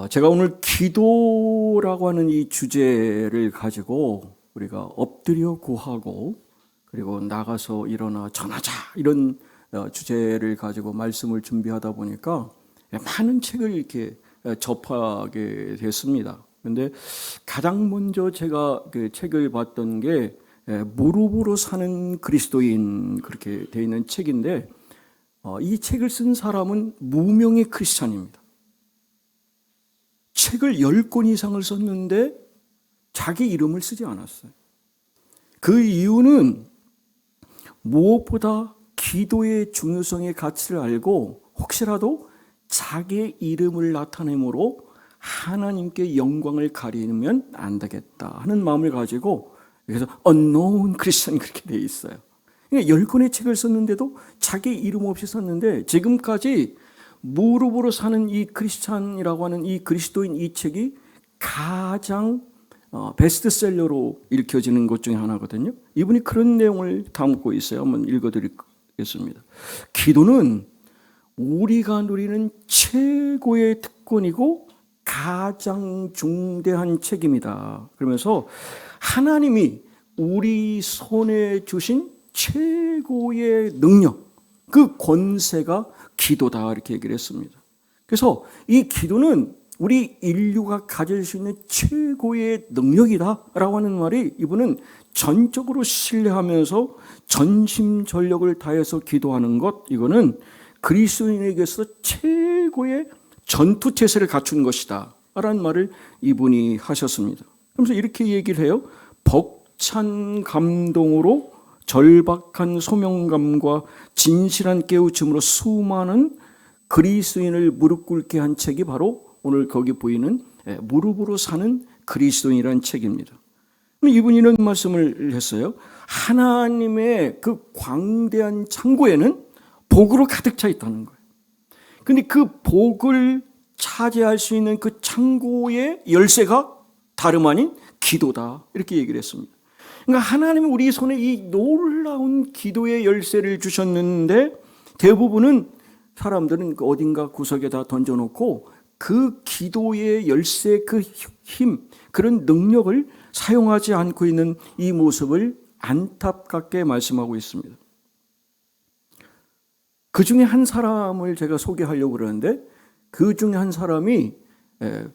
제가 오늘 기도라고 하는 이 주제를 가지고 우리가 엎드려 구하고 그리고 나가서 일어나 전하자 이런 주제를 가지고 말씀을 준비하다 보니까 많은 책을 이렇게 접하게 됐습니다. 그런데 가장 먼저 제가 그 책을 봤던 게 무릎으로 사는 그리스도인 그렇게 되어 있는 책인데 이 책을 쓴 사람은 무명의 크리스찬입니다. 책을 10권 이상을 썼는데 자기 이름을 쓰지 않았어요. 그 이유는 무엇보다 기도의 중요성의 가치를 알고 혹시라도 자기의 이름을 나타내므로 하나님께 영광을 가리면 안 되겠다 하는 마음을 가지고 그래서 unknown Christian 그렇게 되어 있어요. 그러니까 10권의 책을 썼는데도 자기 이름 없이 썼는데 지금까지 무릎으로 사는 이 크리스찬이라고 하는 이 그리스도인 이 책이 가장 베스트셀러로 읽혀지는 것 중에 하나거든요. 이분이 그런 내용을 담고 있어요. 한번 읽어드리겠습니다. 기도는 우리가 누리는 최고의 특권이고 가장 중대한 책임이다. 그러면서 하나님이 우리 손에 주신 최고의 능력, 그 권세가 기도다 이렇게 얘기를 했습니다. 그래서 이 기도는 우리 인류가 가질 수 있는 최고의 능력이다라고 하는 말이 이분은 전적으로 신뢰하면서 전심전력을 다해서 기도하는 것, 이거는 그리스도인에게서 최고의 전투체제를 갖춘 것이다 라는 말을 이분이 하셨습니다. 그러면서 이렇게 얘기를 해요. 벅찬 감동으로 절박한 소명감과 진실한 깨우침으로 수많은 그리스도인을 무릎 꿇게 한 책이 바로 오늘 거기 보이는 무릎으로 사는 그리스도인이라는 책입니다. 이분이 이런 말씀을 했어요. 하나님의 그 광대한 창고에는 복으로 가득 차 있다는 거예요. 근데 그 복을 차지할 수 있는 그 창고의 열쇠가 다름 아닌 기도다 이렇게 얘기를 했습니다. 그러니까 하나님은 우리 손에 이 놀라운 기도의 열쇠를 주셨는데 대부분은 사람들은 어딘가 구석에다 던져놓고 그 기도의 열쇠 그 힘, 그런 능력을 사용하지 않고 있는 이 모습을 안타깝게 말씀하고 있습니다. 그 중에 한 사람을 제가 소개하려고 그러는데 그 중에 한 사람이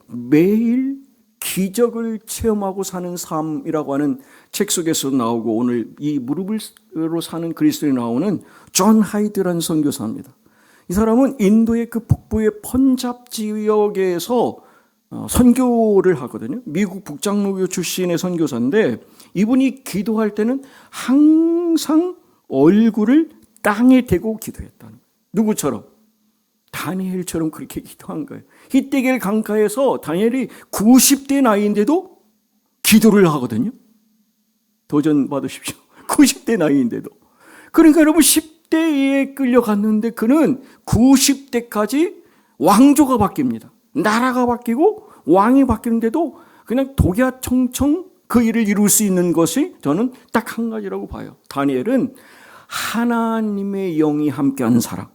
매일 기적을 체험하고 사는 삶이라고 하는 책 속에서 나오고 오늘 이 무릎으로 사는 그리스도인이 나오는 존 하이드라는 선교사입니다. 이 사람은 인도의 그 북부의 펀잡 지역에서 선교를 하거든요. 미국 북장로교 출신의 선교사인데 이분이 기도할 때는 항상 얼굴을 땅에 대고 기도했다는 거예요. 누구처럼? 다니엘처럼 그렇게 기도한 거예요. 히데겔 강가에서 다니엘이 90대 나이인데도 기도를 하거든요. 도전 받으십시오. 90대 나이인데도. 그러니까 여러분 10대에 끌려갔는데 그는 90대까지 왕조가 바뀝니다. 나라가 바뀌고 왕이 바뀌는데도 그냥 독야청청 그 일을 이룰 수 있는 것이 저는 딱 한 가지라고 봐요. 다니엘은 하나님의 영이 함께하는 사람,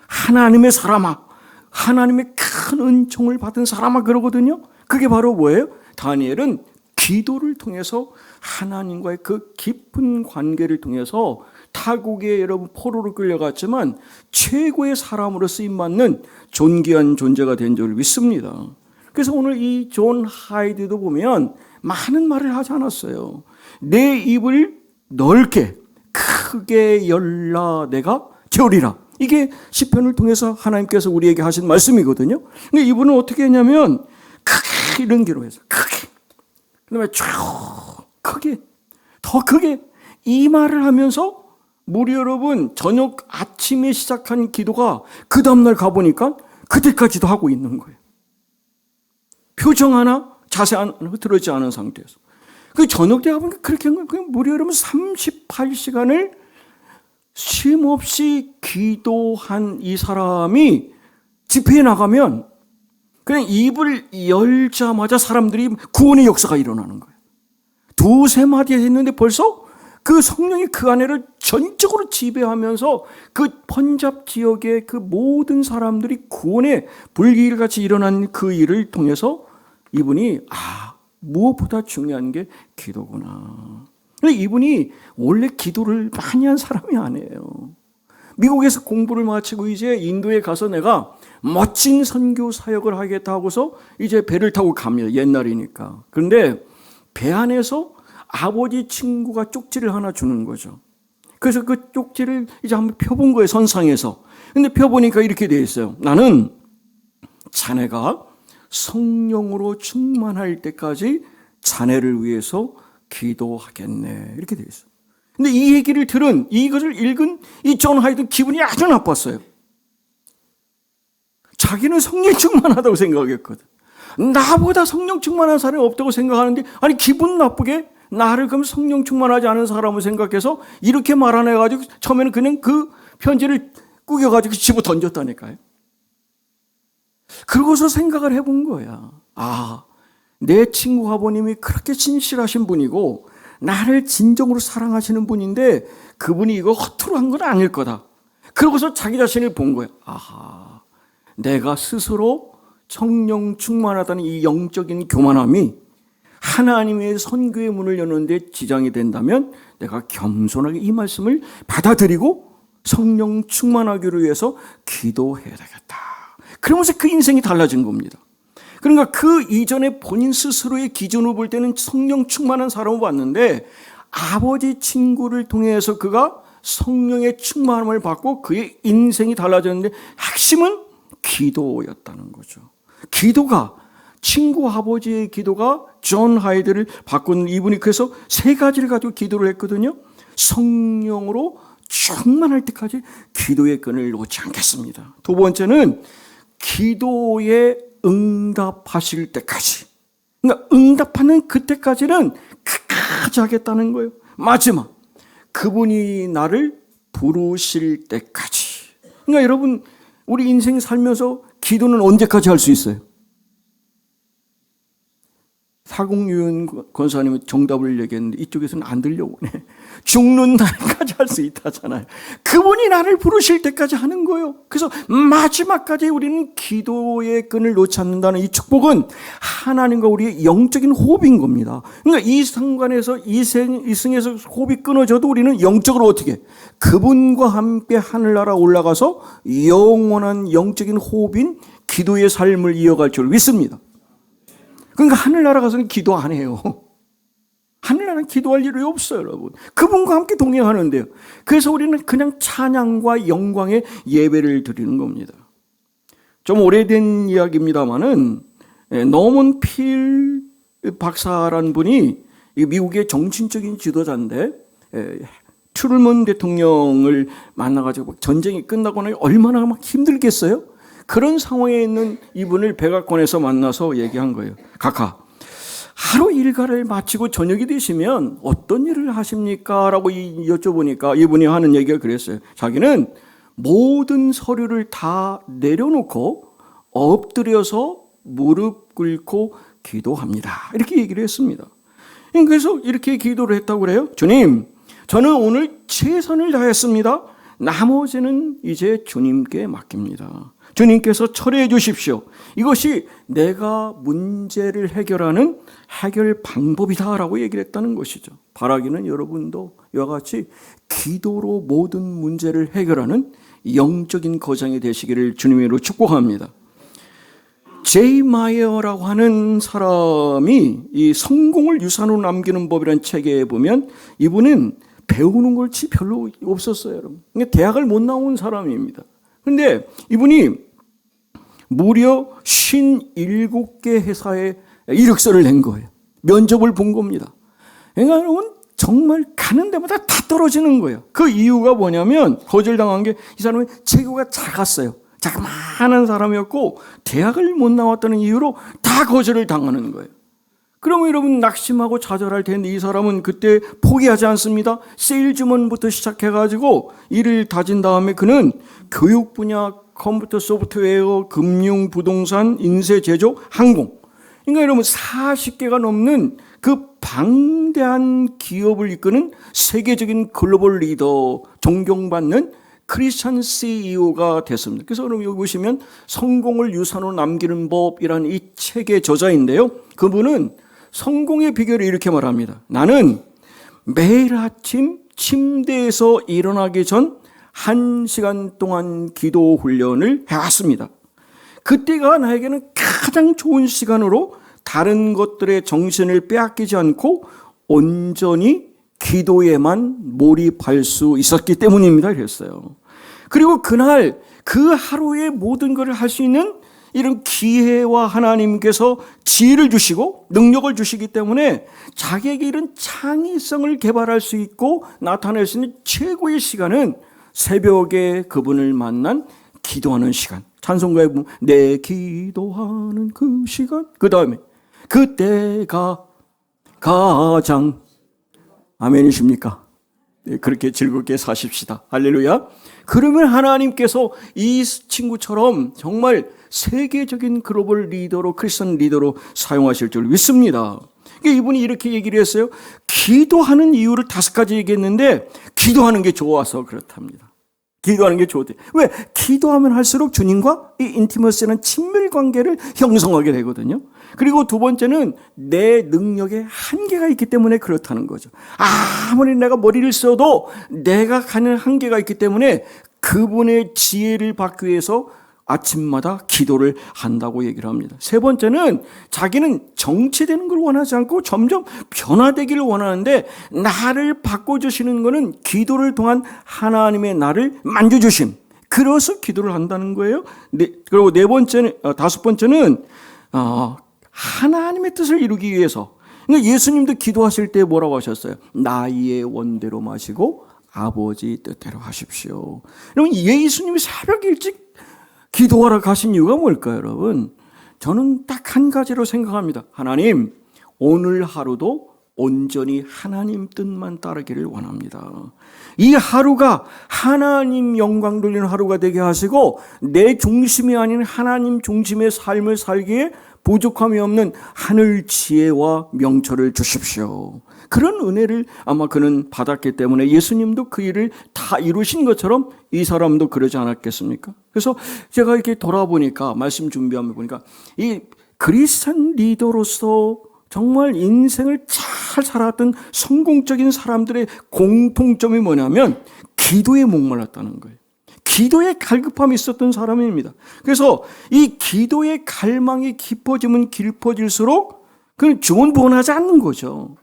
하나님의 사람아, 하나님의 큰 은총을 받은 사람아 그러거든요. 그게 바로 뭐예요? 다니엘은 기도를 통해서 하나님과의 그 깊은 관계를 통해서 타국에 여러분 포로로 끌려갔지만 최고의 사람으로 쓰임받는 존귀한 존재가 된 줄 믿습니다. 그래서 오늘 이 존 하이드도 보면 많은 말을 하지 않았어요. 내 입을 넓게 크게 열라 내가 재우리라. 이게 시편을 통해서 하나님께서 우리에게 하신 말씀이거든요. 근데 이분은 어떻게 했냐면 크게 이런 기도해서 크게 그다음에 쭉 크게 더 크게 이 말을 하면서 우리 여러분 저녁 아침에 시작한 기도가 그 다음날 가보니까 그때까지도 하고 있는 거예요. 표정 하나 자세 하나 흐트러지지 않은 상태에서 그 저녁 때 가보니까 그렇게 한 거예요. 우리 여러분 38시간을 쉼없이 기도한 이 사람이 집회에 나가면 그냥 입을 열자마자 사람들이 구원의 역사가 일어나는 거예요. 두세 마디 했는데 벌써 그 성령이 그 아내를 전적으로 지배하면서 그 펀잡 지역의 그 모든 사람들이 구원의 불길같이 일어난 그 일을 통해서 이분이 무엇보다 중요한 게 기도구나. 이분이 원래 기도를 많이 한 사람이 아니에요. 미국에서 공부를 마치고 이제 인도에 가서 내가 멋진 선교 사역을 하겠다 하고서 이제 배를 타고 갑니다. 옛날이니까. 그런데 배 안에서 아버지 친구가 쪽지를 하나 주는 거죠. 그래서 그 쪽지를 이제 한번 펴본 거예요, 선상에서. 근데 펴보니까 이렇게 돼 있어요. 나는 자네가 성령으로 충만할 때까지 자네를 위해서 기도하겠네. 이렇게 돼 있어요. 근데 이 얘기를 들은, 이것을 읽은 이 존 하이든 기분이 아주 나빴어요. 자기는 성령 충만하다고 생각했거든. 나보다 성령 충만한 사람이 없다고 생각하는데, 아니, 기분 나쁘게 나를 그럼 성령 충만하지 않은 사람을 생각해서 이렇게 말아내가지고 처음에는 그냥 그 편지를 꾸겨가지고 집어 던졌다니까요. 그러고서 생각을 해본 거야. 내 친구 아버님이 그렇게 진실하신 분이고 나를 진정으로 사랑하시는 분인데 그분이 이거 허투루 한 건 아닐 거다. 그러고서 자기 자신을 본 거야. 내가 스스로 성령 충만하다는 이 영적인 교만함이 하나님의 선교의 문을 여는데 지장이 된다면 내가 겸손하게 이 말씀을 받아들이고 성령 충만하기를 위해서 기도해야 되겠다. 그러면서 그 인생이 달라진 겁니다. 그러니까 그 이전에 본인 스스로의 기준으로 볼 때는 성령 충만한 사람을 봤는데 아버지 친구를 통해서 그가 성령의 충만함을 받고 그의 인생이 달라졌는데 핵심은 기도였다는 거죠. 기도가, 친구 아버지의 기도가 존 하이드를 바꾼, 이분이 그래서 세 가지를 가지고 기도를 했거든요. 성령으로 충만할 때까지 기도의 끈을 놓지 않겠습니다. 두 번째는 기도에 응답하실 때까지. 그러니까 응답하는 그때까지는 끝까지 하겠다는 거예요. 마지막, 그분이 나를 부르실 때까지. 그러니까 여러분, 우리 인생 살면서 기도는 언제까지 할 수 있어요? 사공유은 권사님은 정답을 얘기했는데 이쪽에서는 안 들려오네. 죽는 날까지 할 수 있다잖아요. 그분이 나를 부르실 때까지 하는 거예요. 그래서 마지막까지 우리는 기도의 끈을 놓지 않는다는 이 축복은 하나님과 우리의 영적인 호흡인 겁니다. 그러니까 이 상관에서 이승에서 호흡이 끊어져도 우리는 영적으로 어떻게 그분과 함께 하늘나라 올라가서 영원한 영적인 호흡인 기도의 삶을 이어갈 줄 믿습니다. 그러니까 하늘나라 가서는 기도 안 해요. 하늘나라는 기도할 일이 없어요, 여러분. 그분과 함께 동행하는데요. 그래서 우리는 그냥 찬양과 영광의 예배를 드리는 겁니다. 좀 오래된 이야기입니다만은 노먼 필 박사라는 분이 미국의 정신적인 지도자인데 트루먼 대통령을 만나가지고 전쟁이 끝나고 나니 얼마나 막 힘들겠어요? 그런 상황에 있는 이분을 백악관에서 만나서 얘기한 거예요. 각하, 하루 일과를 마치고 저녁이 되시면 어떤 일을 하십니까? 라고 여쭤보니까 이분이 하는 얘기가 그랬어요. 자기는 모든 서류를 다 내려놓고 엎드려서 무릎 꿇고 기도합니다. 이렇게 얘기를 했습니다. 그래서 이렇게 기도를 했다고 그래요. 주님, 저는 오늘 최선을 다했습니다. 나머지는 이제 주님께 맡깁니다. 주님께서 처리해 주십시오. 이것이 내가 문제를 해결하는 해결 방법이다라고 얘기를 했다는 것이죠. 바라기는 여러분도 이와 같이 기도로 모든 문제를 해결하는 영적인 거장이 되시기를 주님으로 축복합니다. 제이 마이어라고 하는 사람이 이 성공을 유산으로 남기는 법이라는 책에 보면 이분은 배우는 것이 별로 없었어요, 여러분. 대학을 못 나온 사람입니다. 그런데 이분이 무려 57개 회사에 이력서를 낸 거예요. 면접을 본 겁니다. 그러니까 여러분 정말 가는 데마다 다 떨어지는 거예요. 그 이유가 뭐냐면 거절당한 게 이 사람은 체구가 작았어요. 자그마한 사람이었고 대학을 못 나왔다는 이유로 다 거절을 당하는 거예요. 그러면 여러분 낙심하고 좌절할 텐데 이 사람은 그때 포기하지 않습니다. 세일즈먼부터 시작해가지고 일을 다진 다음에 그는 교육 분야, 컴퓨터 소프트웨어, 금융, 부동산, 인쇄, 제조, 항공 그러니까 여러분 40개가 넘는 그 방대한 기업을 이끄는 세계적인 글로벌 리더, 존경받는 크리스찬 CEO가 됐습니다. 그래서 여러분 여기 보시면 성공을 유산으로 남기는 법이라는 이 책의 저자인데요. 그분은 성공의 비결을 이렇게 말합니다. 나는 매일 아침 침대에서 일어나기 전 1시간 동안 기도 훈련을 해왔습니다. 그때가 나에게는 가장 좋은 시간으로 다른 것들의 정신을 빼앗기지 않고 온전히 기도에만 몰입할 수 있었기 때문입니다. 그랬어요. 그리고 그날 그 하루의 모든 것을 할 수 있는 이런 기회와 하나님께서 지혜를 주시고 능력을 주시기 때문에 자기에게 이런 창의성을 개발할 수 있고 나타낼 수 있는 최고의 시간은 새벽에 그분을 만난 기도하는 시간. 찬송가에 보면 내 기도하는 그 시간, 그 다음에 그때가 가장, 아멘이십니까? 네, 그렇게 즐겁게 사십시다. 할렐루야. 그러면 하나님께서 이 친구처럼 정말 세계적인 글로벌 리더로, 크리스천 리더로 사용하실 줄 믿습니다. 이분이 이렇게 얘기를 했어요. 기도하는 이유를 5가지 얘기했는데 기도하는 게 좋아서 그렇답니다. 기도하는 게 좋대. 왜? 기도하면 할수록 주님과 이 인티머시는 친밀 관계를 형성하게 되거든요. 그리고 두 번째는 내 능력에 한계가 있기 때문에 그렇다는 거죠. 아무리 내가 머리를 써도 내가 가는 한계가 있기 때문에 그분의 지혜를 받기 위해서 아침마다 기도를 한다고 얘기를 합니다. 세 번째는 자기는 정체되는 걸 원하지 않고 점점 변화되기를 원하는데 나를 바꿔주시는 것은 기도를 통한 하나님의 나를 만져주심. 그래서 기도를 한다는 거예요. 그리고 다섯 번째는 하나님의 뜻을 이루기 위해서. 그러니까 예수님도 기도하실 때 뭐라고 하셨어요? 나의 원대로 마시고 아버지 뜻대로 하십시오. 여러분 예수님이 새벽 일찍 기도하러 가신 이유가 뭘까요, 여러분? 저는 딱 한 가지로 생각합니다. 하나님, 오늘 하루도 온전히 하나님 뜻만 따르기를 원합니다. 이 하루가 하나님 영광 돌리는 하루가 되게 하시고 내 중심이 아닌 하나님 중심의 삶을 살기에 부족함이 없는 하늘 지혜와 명철을 주십시오. 그런 은혜를 아마 그는 받았기 때문에 예수님도 그 일을 다 이루신 것처럼 이 사람도 그러지 않았겠습니까? 그래서 제가 이렇게 돌아보니까 말씀 준비하면 보니까 이 크리스찬 리더로서 정말 인생을 잘 살았던 성공적인 사람들의 공통점이 뭐냐면 기도에 목말랐다는 거예요. 기도에 갈급함이 있었던 사람입니다. 그래서 이 기도의 갈망이 깊어지면 깊어질수록 그는 중언부언하지 않는 거죠.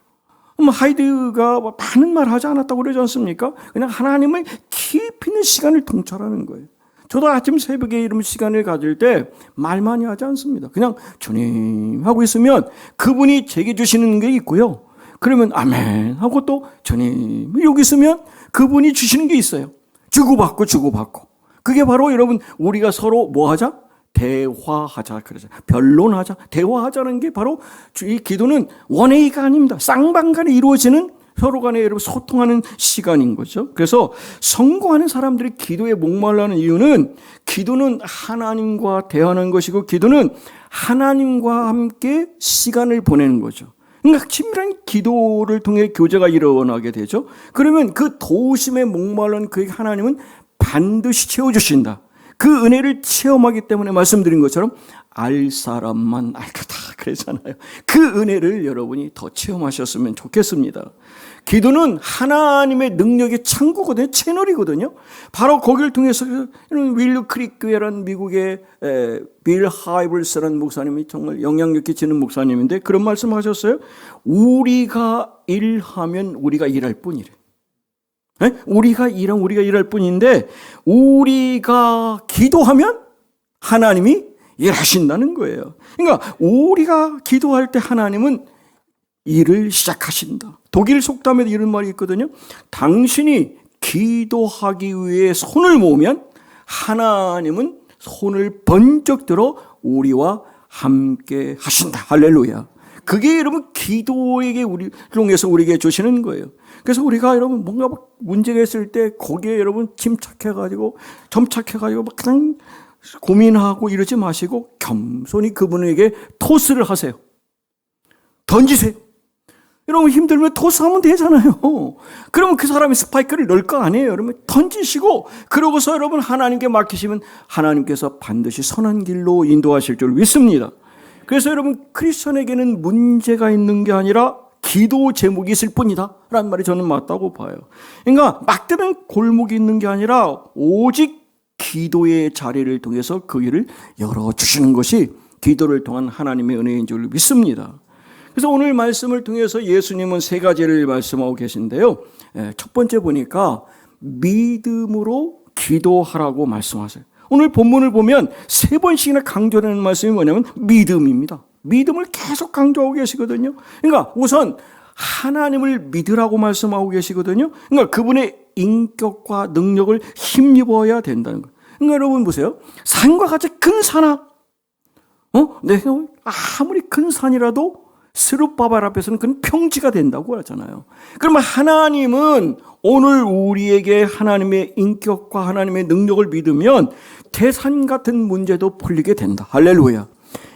하이드가 많은 말 하지 않았다고 그러지 않습니까? 그냥 하나님을 깊이 있는 시간을 통찰하는 거예요. 저도 아침 새벽에 이런 시간을 가질 때 말 많이 하지 않습니다. 그냥 주님 하고 있으면 그분이 제게 주시는 게 있고요. 그러면 아멘 하고 또 주님 여기 있으면 그분이 주시는 게 있어요. 주고받고. 그게 바로 여러분 우리가 서로 뭐 하자? 대화하자 그러죠. 변론하자. 대화하자는 게 바로 이 기도는 원웨이가 아닙니다. 쌍방간에 이루어지는 서로 간에 여러분 소통하는 시간인 거죠. 그래서 성공하는 사람들이 기도에 목말라는 이유는 기도는 하나님과 대화하는 것이고 기도는 하나님과 함께 시간을 보내는 거죠. 그러니까 친밀한 기도를 통해 교제가 일어나게 되죠. 그러면 그 도우심에 목말른 그 하나님은 반드시 채워주신다. 그 은혜를 체험하기 때문에 말씀드린 것처럼 알 사람만 알 거다 그랬잖아요. 그 은혜를 여러분이 더 체험하셨으면 좋겠습니다. 기도는 하나님의 능력의 창구거든요. 채널이거든요. 바로 거기를 통해서 윌루 크릭 교회라는 미국의 빌 하이블스라는 목사님이 정말 영향력 끼치는 목사님인데 그런 말씀하셨어요. 우리가 일하면 우리가 일할 뿐이래. 우리가 일할 뿐인데 우리가 기도하면 하나님이 일하신다는 거예요. 그러니까 우리가 기도할 때 하나님은 일을 시작하신다. 독일 속담에도 이런 말이 있거든요. 당신이 기도하기 위해 손을 모으면 하나님은 손을 번쩍 들어 우리와 함께 하신다. 할렐루야. 그게 여러분 기도에게 우리 통해서 우리에게 주시는 거예요. 그래서 우리가 여러분 뭔가 문제가 있을 때 거기에 여러분 침착해가지고 막 그냥 고민하고 이러지 마시고 겸손히 그분에게 토스를 하세요. 던지세요. 여러분 힘들면 토스하면 되잖아요. 그러면 그 사람이 스파이크를 넣을 거 아니에요. 여러분 던지시고 그러고서 여러분 하나님께 맡기시면 하나님께서 반드시 선한 길로 인도하실 줄 믿습니다. 그래서 여러분 크리스천에게는 문제가 있는 게 아니라 기도 제목이 있을 뿐이다 라는 말이 저는 맞다고 봐요. 그러니까 막대는 골목이 있는 게 아니라 오직 기도의 자리를 통해서 그 길을 열어주시는 것이 기도를 통한 하나님의 은혜인 줄 믿습니다. 그래서 오늘 말씀을 통해서 예수님은 세 가지를 말씀하고 계신데요. 첫 번째 보니까 믿음으로 기도하라고 말씀하세요. 오늘 본문을 보면 세 번씩이나 강조되는 말씀이 뭐냐면 믿음입니다. 믿음을 계속 강조하고 계시거든요. 그러니까 우선 하나님을 믿으라고 말씀하고 계시거든요. 그러니까 그분의 인격과 능력을 힘입어야 된다는 거예요. 그러니까 여러분 보세요. 산과 같이 큰 산아, 아무리 큰 산이라도 스룹바벨 앞에서는 그건 평지가 된다고 하잖아요. 그러면 하나님은 오늘 우리에게 하나님의 인격과 하나님의 능력을 믿으면 대산 같은 문제도 풀리게 된다. 할렐루야.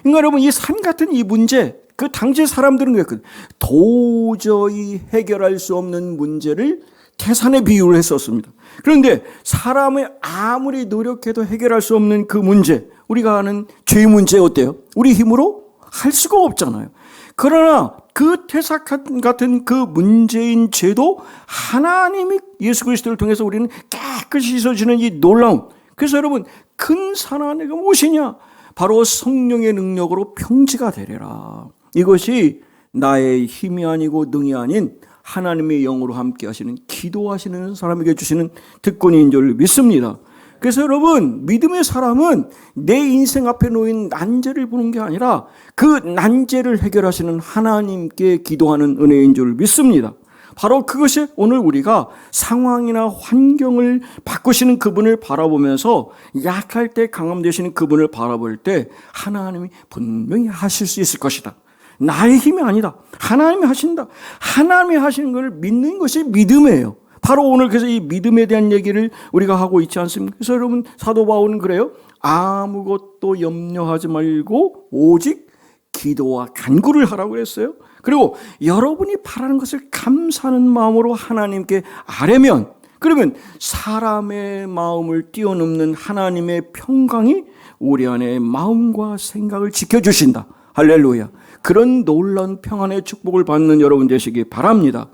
그러니까 여러분 이 산 같은 이 문제, 그 당시 사람들은 그랬거든요. 도저히 해결할 수 없는 문제를 태산에 비유를 했었습니다. 그런데 사람이 아무리 노력해도 해결할 수 없는 그 문제, 우리가 아는 죄의 문제 어때요? 우리 힘으로 할 수가 없잖아요. 그러나 그 태산 같은 그 문제인 죄도 하나님이 예수 그리스도를 통해서 우리는 깨끗이 씻어주는 이 놀라운, 그래서 여러분 큰 산 안에가 무엇이냐? 바로 성령의 능력으로 평지가 되리라. 이것이 나의 힘이 아니고 능이 아닌 하나님의 영으로 함께 하시는 기도하시는 사람에게 주시는 특권인 줄 믿습니다. 그래서 여러분 믿음의 사람은 내 인생 앞에 놓인 난제를 보는 게 아니라 그 난제를 해결하시는 하나님께 기도하는 은혜인 줄 믿습니다. 바로 그것이 오늘 우리가 상황이나 환경을 바꾸시는 그분을 바라보면서 약할 때 강함 되시는 그분을 바라볼 때 하나님이 분명히 하실 수 있을 것이다. 나의 힘이 아니다. 하나님이 하신다. 하나님이 하시는 것을 믿는 것이 믿음이에요. 바로 오늘 그래서 이 믿음에 대한 얘기를 우리가 하고 있지 않습니까? 그래서 여러분 사도 바울은 그래요. 아무것도 염려하지 말고 오직 기도와 간구를 하라고 그랬어요. 그리고 여러분이 바라는 것을 감사하는 마음으로 하나님께 아뢰면, 그러면 사람의 마음을 뛰어넘는 하나님의 평강이 우리 안에 마음과 생각을 지켜주신다. 할렐루야. 그런 놀라운 평안의 축복을 받는 여러분 되시기 바랍니다.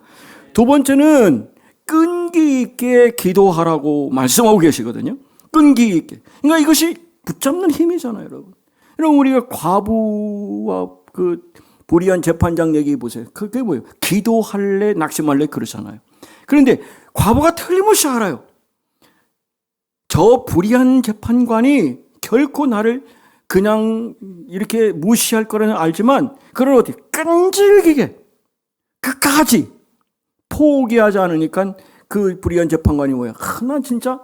두 번째는 끈기 있게 기도하라고 말씀하고 계시거든요. 끈기 있게. 그러니까 이것이 붙잡는 힘이잖아요, 여러분. 여러분 우리가 과부와 그 불의한 재판장 얘기 보세요. 그게 뭐예요? 기도할래 낙심할래 그러잖아요. 그런데 과부가 틀림없이 알아요. 저 불의한 재판관이 결코 나를 그냥 이렇게 무시할 거라는 알지만 그걸 어떻게 끈질기게 끝까지 포기하지 않으니까 그 불의한 재판관이 뭐야? 난 진짜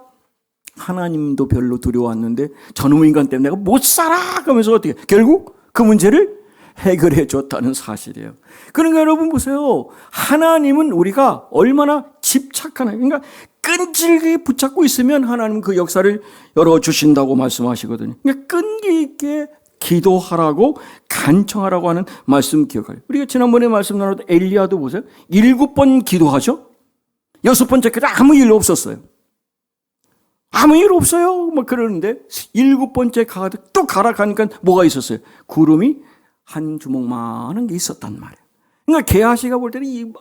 하나님도 별로 두려워왔는데 저놈 인간 때문에 내가 못 살아! 하면서 어떻게 결국 그 문제를 해결해 줬다는 사실이에요. 그러니까 여러분 보세요. 하나님은 우리가 얼마나 집착하나, 그러니까 끈질기게 붙잡고 있으면 하나님은 그 역사를 열어주신다고 말씀하시거든요. 그러니까 끈기 있게 기도하라고 간청하라고 하는 말씀 기억해요. 우리가 지난번에 말씀 나눴던 엘리야도 보세요. 7번 기도하죠. 6번째까지 아무 일 없었어요. 아무 일 없어요. 뭐 그러는데 7번째 또 가라 가니까 뭐가 있었어요? 구름이 한 주먹만한 게 있었단 말이에요. 그러니까 게하시가 볼 때는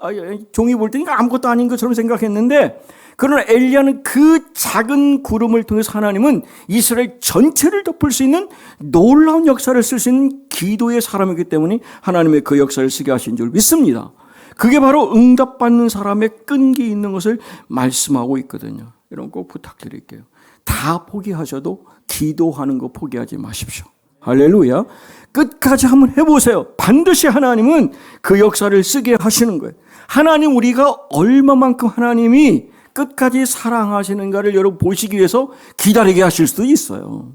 종이 볼 때는 아무것도 아닌 것처럼 생각했는데, 그러나 엘리야는 그 작은 구름을 통해서 하나님은 이스라엘 전체를 덮을 수 있는 놀라운 역사를 쓸 수 있는 기도의 사람이기 때문에 하나님의 그 역사를 쓰게 하신 줄 믿습니다. 그게 바로 응답받는 사람의 끈기 있는 것을 말씀하고 있거든요. 여러분 꼭 부탁드릴게요. 다 포기하셔도 기도하는 거 포기하지 마십시오. 할렐루야. 끝까지 한번 해보세요. 반드시 하나님은 그 역사를 쓰게 하시는 거예요. 하나님 우리가 얼마만큼 하나님이 끝까지 사랑하시는가를 여러분 보시기 위해서 기다리게 하실 수도 있어요.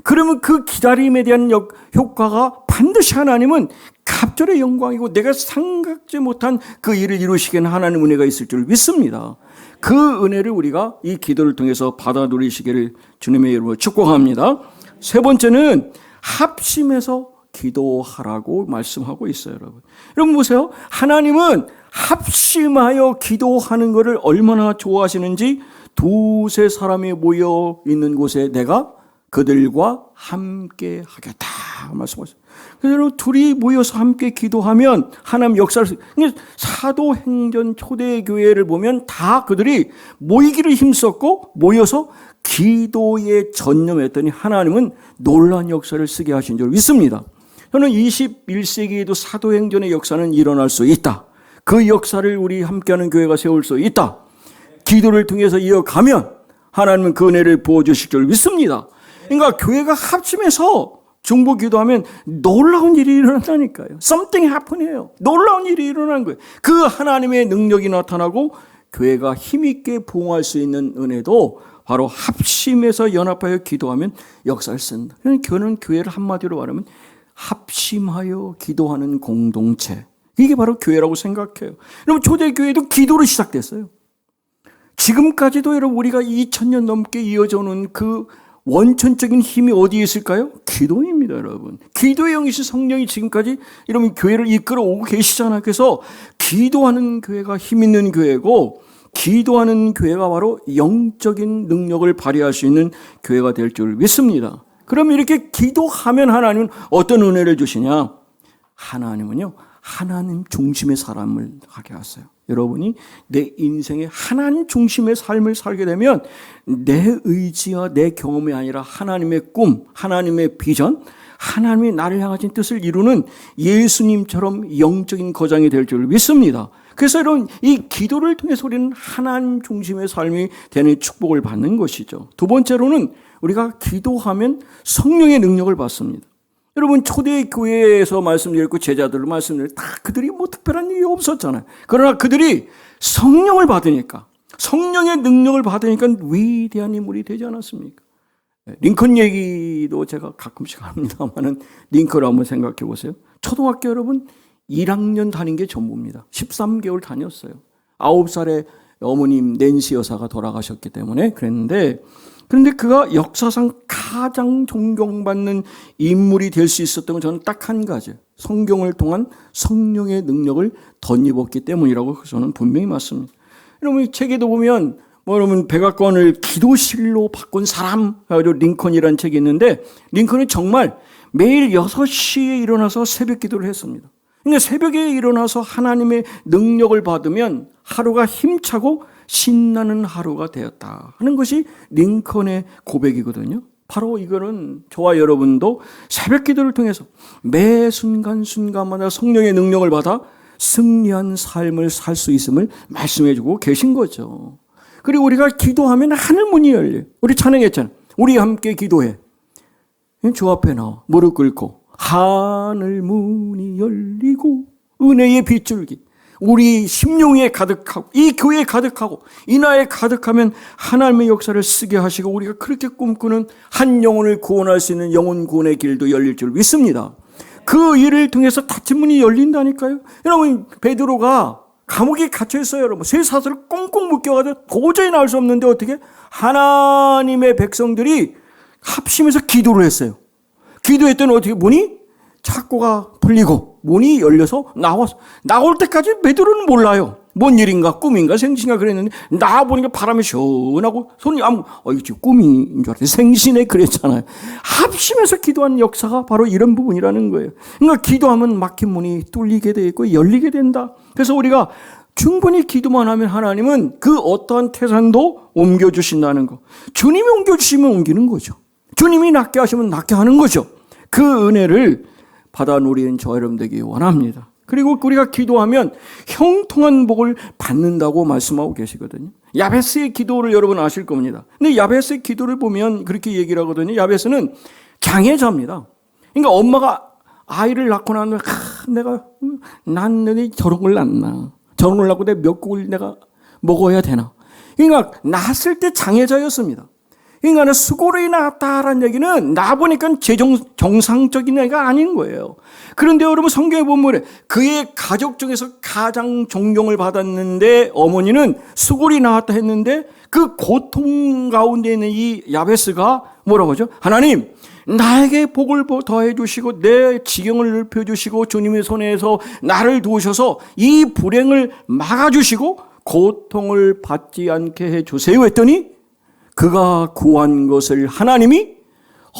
그러면 그 기다림에 대한 효과가 반드시 하나님은 갑절의 영광이고 내가 생각지 못한 그 일을 이루시기에는 하나님 은혜가 있을 줄 믿습니다. 그 은혜를 우리가 이 기도를 통해서 받아 누리시기를 주님의 이름으로 축복합니다. 세 번째는 합심해서 기도하라고 말씀하고 있어요, 여러분. 여러분 보세요. 하나님은 합심하여 기도하는 것을 얼마나 좋아하시는지 두세 사람이 모여 있는 곳에 내가 그들과 함께 하겠다 말씀하셨어요. 그래서 여러분 둘이 모여서 함께 기도하면 하나님 역사를 사도행전 초대교회를 보면 다 그들이 모이기를 힘썼고 모여서 기도에 전념했더니 하나님은 놀라운 역사를 쓰게 하신 줄 믿습니다. 저는 21세기에도 사도행전의 역사는 일어날 수 있다. 그 역사를 우리 함께하는 교회가 세울 수 있다. 기도를 통해서 이어가면 하나님은 그 은혜를 부어주실 줄 믿습니다. 그러니까 교회가 합심해서 중보 기도하면 놀라운 일이 일어난다니까요. Something happen이에요. 놀라운 일이 일어나는 거예요. 그 하나님의 능력이 나타나고 교회가 힘있게 부흥할 수 있는 은혜도 바로 합심해서 연합하여 기도하면 역사를 쓴다. 저는 교회를 한마디로 말하면 합심하여 기도하는 공동체. 이게 바로 교회라고 생각해요. 여러분 초대교회도 기도로 시작됐어요. 지금까지도 여러분 우리가 2000년 넘게 이어져 오는 그 원천적인 힘이 어디에 있을까요? 기도입니다, 여러분. 기도의 영이신 성령이 지금까지 여러분 교회를 이끌어 오고 계시잖아요. 그래서 기도하는 교회가 힘 있는 교회고 기도하는 교회가 바로 영적인 능력을 발휘할 수 있는 교회가 될 줄 믿습니다. 그럼 이렇게 기도하면 하나님은 어떤 은혜를 주시냐? 하나님은요, 하나님 중심의 사람을 하게 하세요. 여러분이 내 인생에 하나님 중심의 삶을 살게 되면 내 의지와 내 경험이 아니라 하나님의 꿈, 하나님의 비전, 하나님이 나를 향하신 뜻을 이루는 예수님처럼 영적인 거장이 될 줄 믿습니다. 그래서 여러분 이 기도를 통해서 우리는 하나님 중심의 삶이 되는 축복을 받는 것이죠. 두 번째로는 우리가 기도하면 성령의 능력을 받습니다. 여러분 초대교회에서 말씀드렸고 제자들로 말씀드렸고 다 그들이 뭐 특별한 일이 없었잖아요. 그러나 그들이 성령을 받으니까 성령의 능력을 받으니까 위대한 인물이 되지 않았습니까? 링컨 얘기도 제가 가끔씩 합니다만은 링컨을 한번 생각해 보세요. 초등학교 여러분 1학년 다닌 게 전부입니다. 13개월 다녔어요. 9살에 어머님 낸시 여사가 돌아가셨기 때문에 그런데 그가 역사상 가장 존경받는 인물이 될 수 있었던 건 저는 딱 한 가지예요. 성경을 통한 성령의 능력을 덧입었기 때문이라고 저는 분명히 맞습니다. 여러분 이 책에도 보면 여러분 백악관을 기도실로 바꾼 사람 가지고 링컨이라는 책이 있는데 링컨은 정말 매일 6시에 일어나서 새벽 기도를 했습니다. 그러니까 새벽에 일어나서 하나님의 능력을 받으면 하루가 힘차고 신나는 하루가 되었다 하는 것이 링컨의 고백이거든요. 바로 이거는 저와 여러분도 새벽 기도를 통해서 매 순간순간마다 성령의 능력을 받아 승리한 삶을 살 수 있음을 말씀해 주고 계신 거죠. 그리고 우리가 기도하면 하늘 문이 열려요. 우리 찬양했잖아요. 우리 함께 기도해. 주 앞에 나와 무릎 꿇고 하늘 문이 열리고 은혜의 빗줄기 우리 심령에 가득하고 이 교회에 가득하고 이 나라에 가득하면 하나님의 역사를 쓰게 하시고 우리가 그렇게 꿈꾸는 한 영혼을 구원할 수 있는 영혼 구원의 길도 열릴 줄 믿습니다. 그 일을 통해서 닫힌 문이 열린다니까요. 여러분 베드로가 감옥에 갇혀 있어요. 여러분 쇠사슬을 꽁꽁 묶여가지고 도저히 나올 수 없는데 어떻게 하나님의 백성들이 합심해서 기도를 했어요. 기도했더니 어떻게 문이 창고가 풀리고 문이 열려서 나올 때까지 베드로는 몰라요. 뭔 일인가 꿈인가 생신인가 그랬는데 나와보니까 바람이 시원하고 손이 이게 꿈인 줄 알았어요. 생신에 그랬잖아요. 합심해서 기도한 역사가 바로 이런 부분이라는 거예요. 그러니까 기도하면 막힌 문이 뚫리게 돼 있고 열리게 된다. 그래서 우리가 충분히 기도만 하면 하나님은 그 어떠한 태산도 옮겨주신다는 거. 주님이 옮겨주시면 옮기는 거죠. 주님이 낫게 하시면 낫게 하는 거죠. 그 은혜를 받아 누리는 저와 여러분 되기 원합니다. 그리고 우리가 기도하면 형통한 복을 받는다고 말씀하고 계시거든요. 야베스의 기도를 여러분 아실 겁니다. 근데 야베스의 기도를 보면 그렇게 얘기를 하거든요. 야베스는 장애자입니다. 그러니까 엄마가 아이를 낳고 나면 내가 낳는데 저런 걸 낳나. 저런 걸 낳고 내가 몇 국을 내가 먹어야 되나. 그러니까 낳았을 때 장애자였습니다. 인간은 수고로 낳았다라는 얘기는 나 보니까 정상적인 애가 아닌 거예요. 그런데 여러분 성경에 보면 그의 가족 중에서 가장 존경을 받았는데 어머니는 수고로 낳았다 했는데 그 고통 가운데 있는 이 야베스가 뭐라고 하죠? 하나님 나에게 복을 더해 주시고 내 지경을 넓혀 주시고 주님의 손에서 나를 도우셔서 이 불행을 막아 주시고 고통을 받지 않게 해 주세요 했더니 그가 구한 것을 하나님이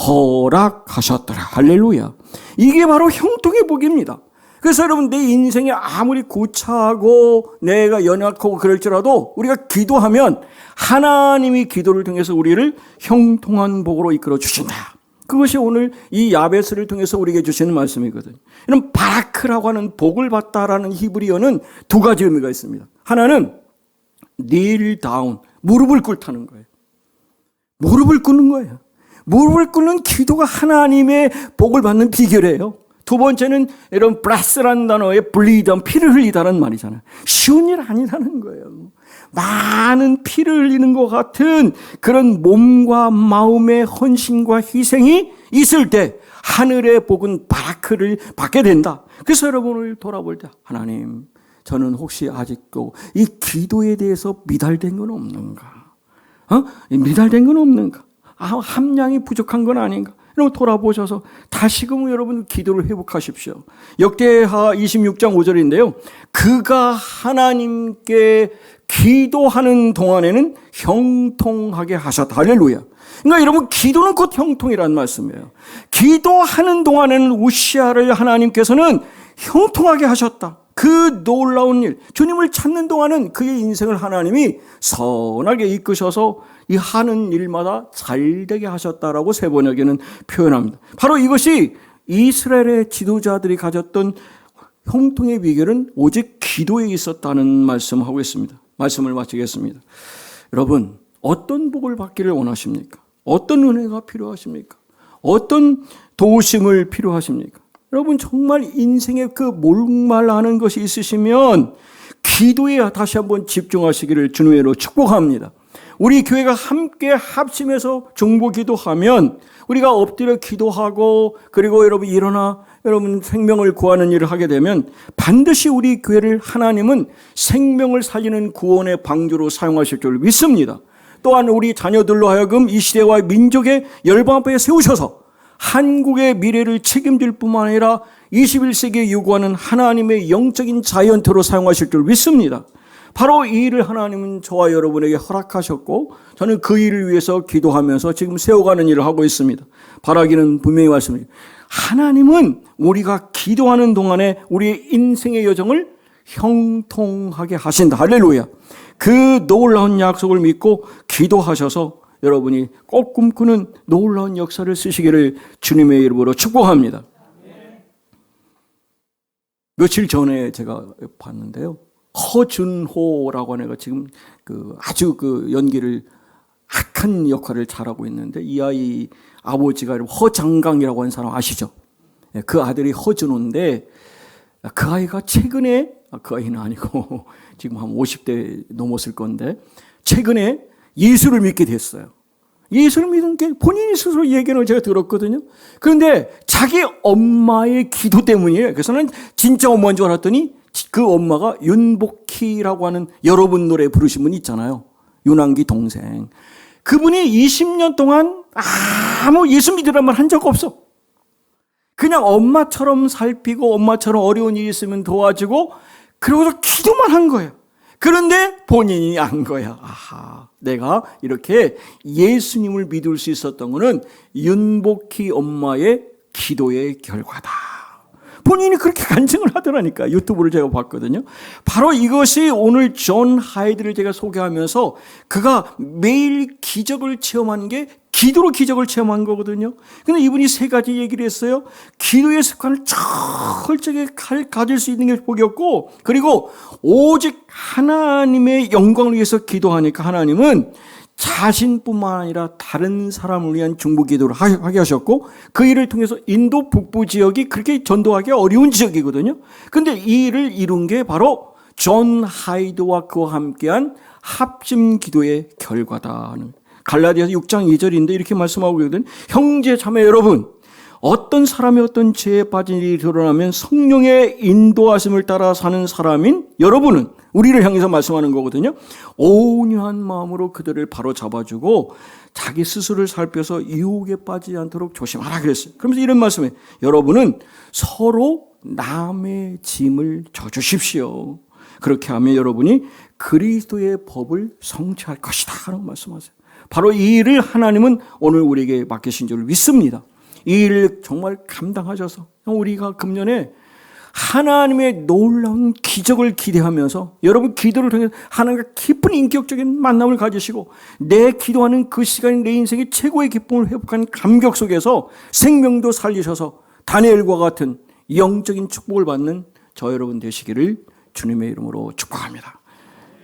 허락하셨더라. 할렐루야. 이게 바로 형통의 복입니다. 그래서 여러분 내 인생에 아무리 구차하고 내가 연약하고 그럴지라도 우리가 기도하면 하나님이 기도를 통해서 우리를 형통한 복으로 이끌어 주신다. 그것이 오늘 이 야베스를 통해서 우리에게 주시는 말씀이거든요. 이런 바라크라고 하는 복을 받다라는 히브리어는 두 가지 의미가 있습니다. 하나는 kneel down, 무릎을 꿇다는 거예요. 무릎을 꿇는 거예요. 무릎을 꿇는 기도가 하나님의 복을 받는 비결이에요. 두 번째는 이런 bless라는 단어에 bleed, 피를 흘리다는 말이잖아요. 쉬운 일 아니라는 거예요. 많은 피를 흘리는 것 같은 그런 몸과 마음의 헌신과 희생이 있을 때 하늘의 복은 바라크를 받게 된다. 그래서 여러분을 돌아볼 때 하나님, 저는 혹시 아직도 이 기도에 대해서 미달된 건 없는가? 미달된 건 없는가? 함량이 부족한 건 아닌가? 여러분 돌아보셔서 다시금 여러분 기도를 회복하십시오. 역대하 26장 5절인데요. 그가 하나님께 기도하는 동안에는 형통하게 하셨다. 할렐루야. 그러니까 여러분 기도는 곧 형통이라는 말씀이에요. 기도하는 동안에는 우시아를 하나님께서는 형통하게 하셨다. 그 놀라운 일, 주님을 찾는 동안은 그의 인생을 하나님이 선하게 이끄셔서 이 하는 일마다 잘되게 하셨다라고 세번역에는 표현합니다. 바로 이것이 이스라엘의 지도자들이 가졌던 형통의 비결은 오직 기도에 있었다는 말씀을 하고 있습니다. 말씀을 마치겠습니다. 여러분, 어떤 복을 받기를 원하십니까? 어떤 은혜가 필요하십니까? 어떤 도우심을 필요하십니까? 여러분 정말 인생에 그 목말라하는 것이 있으시면 기도에 다시 한번 집중하시기를 주님으로 축복합니다. 우리 교회가 함께 합심해서 중보 기도하면 우리가 엎드려 기도하고 그리고 여러분 일어나 여러분 생명을 구하는 일을 하게 되면 반드시 우리 교회를 하나님은 생명을 살리는 구원의 방주로 사용하실 줄 믿습니다. 또한 우리 자녀들로 하여금 이 시대와 민족의 열방 앞에 세우셔서 한국의 미래를 책임질 뿐만 아니라 21세기에 요구하는 하나님의 영적인 자이언트로 사용하실 줄 믿습니다. 바로 이 일을 하나님은 저와 여러분에게 허락하셨고 저는 그 일을 위해서 기도하면서 지금 세워가는 일을 하고 있습니다. 바라기는 분명히 말씀드립니다. 하나님은 우리가 기도하는 동안에 우리의 인생의 여정을 형통하게 하신다. 할렐루야. 그 놀라운 약속을 믿고 기도하셔서 여러분이 꼭 꿈꾸는 놀라운 역사를 쓰시기를 주님의 이름으로 축복합니다. 며칠 전에 제가 봤는데요. 허준호라고 하는 애가 지금 아주 연기를 악한 역할을 잘하고 있는데 이 아이 아버지가 허장강이라고 하는 사람 아시죠? 그 아들이 허준호인데 그 아이가 최근에 그 아이는 아니고 지금 한 50대 넘었을 건데 최근에 예수를 믿게 됐어요. 예수를 믿은 게 본인이 스스로 얘기를 제가 들었거든요. 그런데 자기 엄마의 기도 때문이에요. 그래서는 진짜 엄마인 줄 알았더니 그 엄마가 윤복희라고 하는 여러분 노래 부르신 분 있잖아요. 윤한기 동생. 그분이 20년 동안 아무 예수 믿으란 말 한 적 없어. 그냥 엄마처럼 살피고 엄마처럼 어려운 일이 있으면 도와주고 그러고서 기도만 한 거예요. 그런데 본인이 안 거야. 아하, 내가 이렇게 예수님을 믿을 수 있었던 것은 윤복희 엄마의 기도의 결과다. 본인이 그렇게 간증을 하더라니까. 유튜브를 제가 봤거든요. 바로 이것이 오늘 존 하이드를 제가 소개하면서 그가 매일 기적을 체험한 게 기도로 기적을 체험한 거거든요. 근데 이분이 세 가지 얘기를 했어요. 기도의 습관을 철저하게 가질 수 있는 게 복이었고, 그리고 오직 하나님의 영광을 위해서 기도하니까 하나님은 자신뿐만 아니라 다른 사람을 위한 중보 기도를 하게 하셨고 그 일을 통해서 인도 북부 지역이 그렇게 전도하기 어려운 지역이거든요. 그런데 이 일을 이룬 게 바로 존 하이드와 그와 함께한 합심 기도의 결과다. 갈라디아서 6장 2절인데 이렇게 말씀하고 있거든. 형제 자매 여러분, 어떤 사람이 어떤 죄에 빠진 일이 드러나면 성령의 인도하심을 따라 사는 사람인 여러분은, 우리를 향해서 말씀하는 거거든요, 온유한 마음으로 그들을 바로 잡아주고 자기 스스로를 살펴서 유혹에 빠지지 않도록 조심하라 그랬어요. 그러면서 이런 말씀에 여러분은 서로 남의 짐을 져주십시오. 그렇게 하면 여러분이 그리스도의 법을 성취할 것이다 하는 말씀하세요. 바로 이 일을 하나님은 오늘 우리에게 맡기신 줄 믿습니다. 이 일을 정말 감당하셔서 우리가 금년에 하나님의 놀라운 기적을 기대하면서 여러분 기도를 통해서 하나님과 깊은 인격적인 만남을 가지시고 내 기도하는 그 시간이 내 인생의 최고의 기쁨을 회복한 감격 속에서 생명도 살리셔서 다니엘과 같은 영적인 축복을 받는 저 여러분 되시기를 주님의 이름으로 축복합니다.